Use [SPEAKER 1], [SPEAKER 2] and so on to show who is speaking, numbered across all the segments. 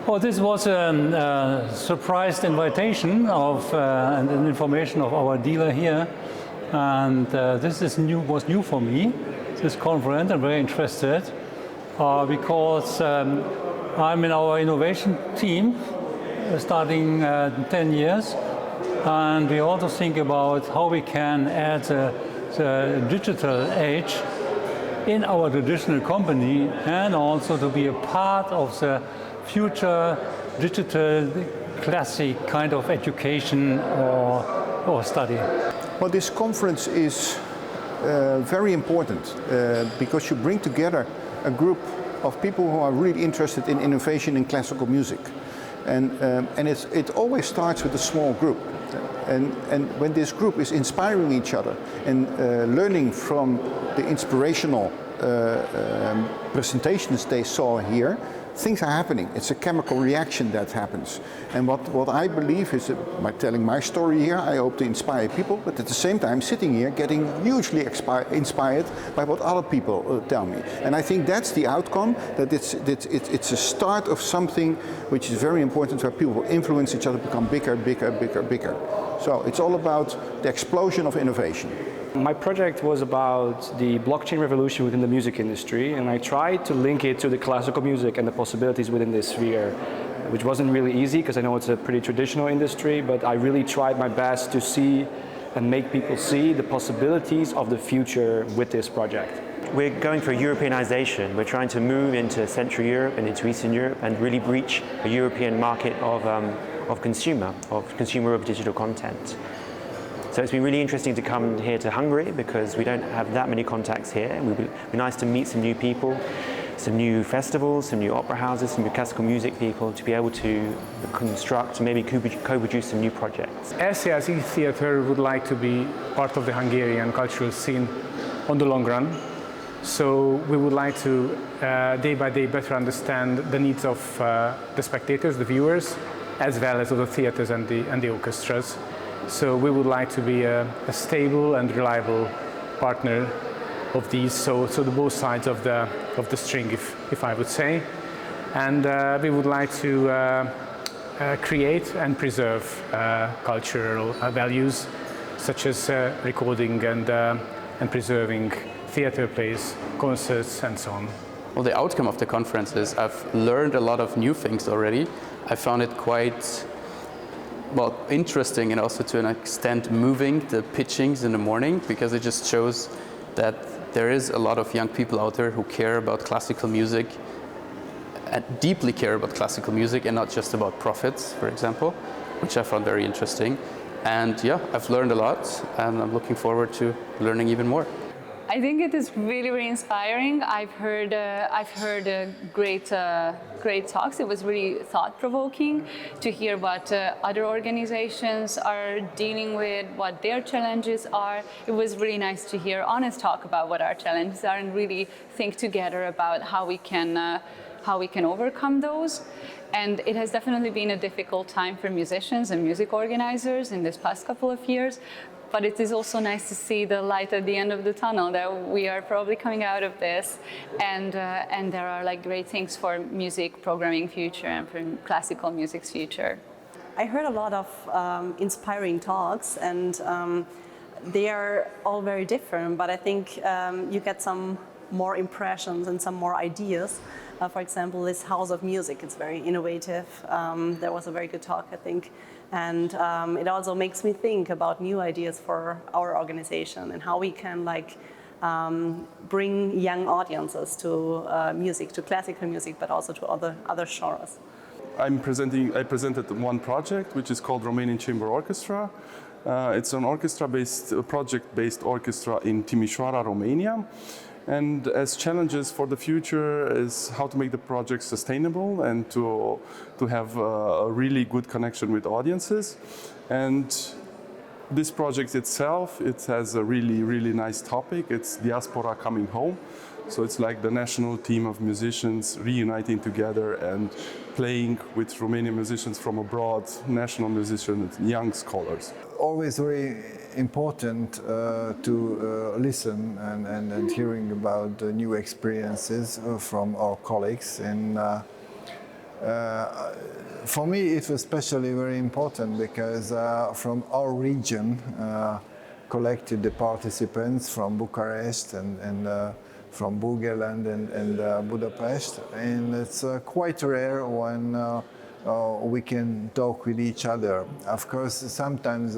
[SPEAKER 1] Well, this was a surprised invitation of and an information of our dealer here, and this is was new for me. This conference, I'm very interested because I'm in our innovation team, starting 10 years, and we also think about how we can add the digital age in our traditional company, and also to be a part of the future digital classic kind of education or study.
[SPEAKER 2] Well, this conference is very important because you bring together a group of people who are really interested in innovation in classical music. And it always starts with a small group. And when this group is inspiring each other and learning from the inspirational presentations they saw here, things are happening. It's a chemical reaction that happens. And what I believe is that by telling my story here, I hope to inspire people, but at the same time sitting here getting hugely inspired by what other people tell me. And I think that's the outcome, that it's a start of something which is very important, where people influence each other, become bigger, bigger, bigger, bigger. So it's all about the explosion of innovation.
[SPEAKER 3] My project was about the blockchain revolution within the music industry, and I tried to link it to the classical music and the possibilities within this sphere, which wasn't really easy because I know it's a pretty traditional industry, but I really tried my best to see and make people see the possibilities of the future with this project.
[SPEAKER 4] We're going for Europeanization. We're trying to move into Central Europe and into Eastern Europe and really breach a European market of consumer of digital content. So it's been really interesting to come here to Hungary because we don't have that many contacts here. It would be nice to meet some new people, some new festivals, some new opera houses, some new classical music people, to be able to construct, maybe co-produce some new projects.
[SPEAKER 5] ARTE as eTheater would like to be part of the Hungarian cultural scene on the long run. So we would like to day by day better understand the needs of the spectators, the viewers, as well as of the theaters and the orchestras. So we would like to be a stable and reliable partner of these, so the both sides of the string, if I would say. And we would like to create and preserve cultural values, such as recording and preserving theater plays, concerts, and so on.
[SPEAKER 6] Well, the outcome of the conference is I've learned a lot of new things already. I found it quite interesting and also to an extent moving, the pitchings in the morning, because it just shows that there is a lot of young people out there who care about classical music and deeply care about classical music and not just about profits, for example, which I found very interesting. And yeah, I've learned a lot and I'm looking forward to learning even more.
[SPEAKER 7] I think it is really, really inspiring. I've heard great talks. It was really thought-provoking to hear what other organizations are dealing with, what their challenges are. It was really nice to hear honest talk about what our challenges are and really think together about how we can overcome those. And it has definitely been a difficult time for musicians and music organizers in this past couple of years. But it is also nice to see the light at the end of the tunnel, that we are probably coming out of this, and there are like great things for music programming future and for classical music's future.
[SPEAKER 8] I heard a lot of inspiring talks, and they are all very different, but I think you get some more impressions and some more ideas. For example, this House of Music, it's very innovative. There was a very good talk, I think. And it also makes me think about new ideas for our organization and how we can bring young audiences to music, to classical music, but also to other genres.
[SPEAKER 9] I presented one project which is called Romanian Chamber Orchestra. It's an project-based orchestra in Timișoara, Romania. And as challenges for the future is how to make the project sustainable and to have a really good connection with audiences. And this project itself, it has a really, really nice topic. It's diaspora coming home. So it's like the national team of musicians reuniting together and playing with Romanian musicians from abroad, national musicians, young scholars.
[SPEAKER 10] Always very important to listen and hearing about new experiences from our colleagues in For me, it was especially very important because from our region, collected the participants from Bucharest and from Burgenland and Budapest, and it's quite rare when we can talk with each other. Of course, sometimes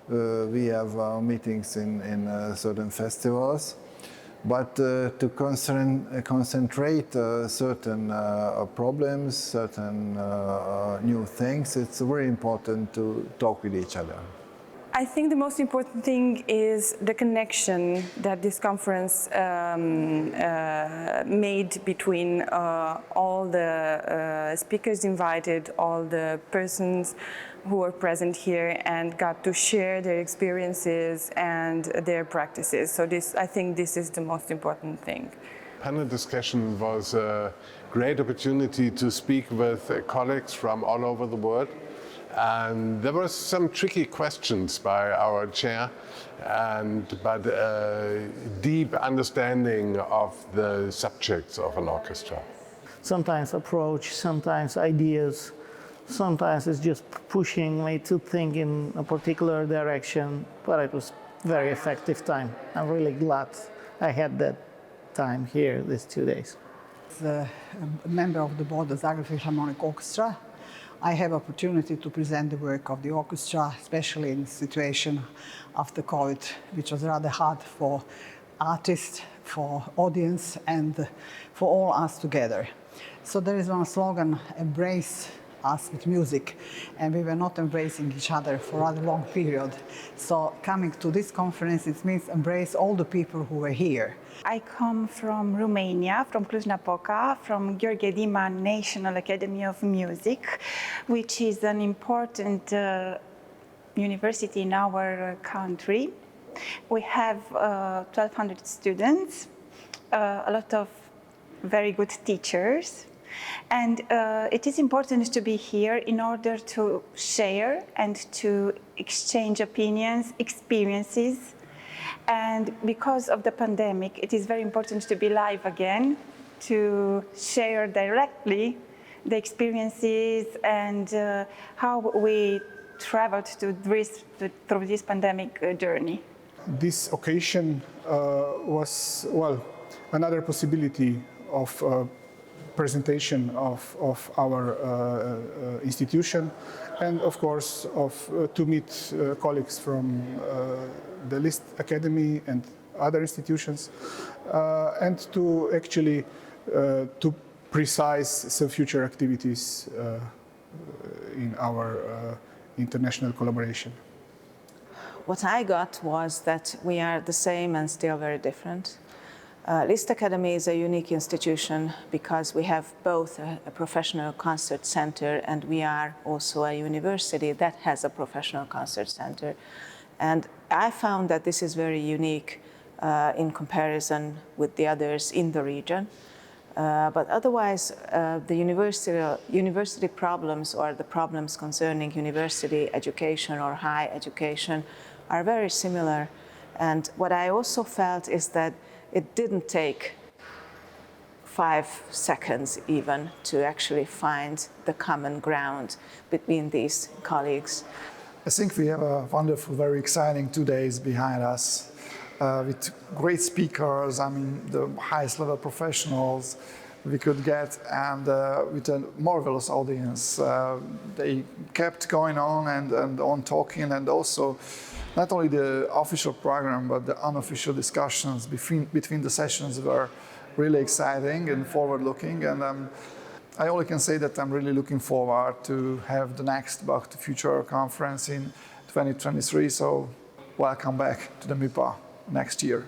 [SPEAKER 10] we have meetings in certain festivals, but to concentrate certain problems, certain new things, it's very important to talk with each other.
[SPEAKER 11] I think the most important thing is the connection that this conference made between all the speakers invited, all the persons who were present here and got to share their experiences and their practices. So I think this is the most important thing.
[SPEAKER 12] Panel discussion was a great opportunity to speak with colleagues from all over the world. And there were some tricky questions by our chair, but a deep understanding of the subjects of an orchestra.
[SPEAKER 13] Sometimes approach, sometimes ideas, sometimes it's just pushing me to think in a particular direction, but it was very effective time. I'm really glad I had that time here these 2 days.
[SPEAKER 14] As a member of the board of the Zagreb Philharmonic Orchestra, I have opportunity to present the work of the orchestra, especially in the situation after COVID, which was rather hard for artists, for audience, and for all us together. So there is one slogan, embrace us with music, and we were not embracing each other for a rather long period. So coming to this conference, it means embrace all the people who were here.
[SPEAKER 15] I come from Romania, from Cluj-Napoca, from Gergely Légrádi National Academy of Music, which is an important university in our country. We have 1,200 students, a lot of very good teachers, and it is important to be here in order to share and to exchange opinions, experiences. And because of the pandemic, it is very important to be live again, to share directly the experiences and how we traveled through this pandemic journey.
[SPEAKER 16] This occasion was, well, another possibility of presentation of our institution, and of course to meet colleagues from the Liszt Academy and other institutions, and to actually to precise some future activities in our international collaboration.
[SPEAKER 17] What I got was that we are the same and still very different. Liszt Academy is a unique institution because we have both a professional concert center and we are also a university that has a professional concert center. And I found that this is very unique in comparison with the others in the region. But otherwise, the university problems or the problems concerning university education or high education are very similar. And what I also felt is that it didn't take 5 seconds even to actually find the common ground between these colleagues.
[SPEAKER 18] I think we have a wonderful, very exciting 2 days behind us with great speakers, I mean the highest level professionals we could get, and with a marvelous audience. They kept going on and on talking, and also not only the official program, but the unofficial discussions between the sessions were really exciting and forward-looking. And I only can say that I'm really looking forward to have the next Back to Future conference in 2023. So welcome back to the MIPA next year.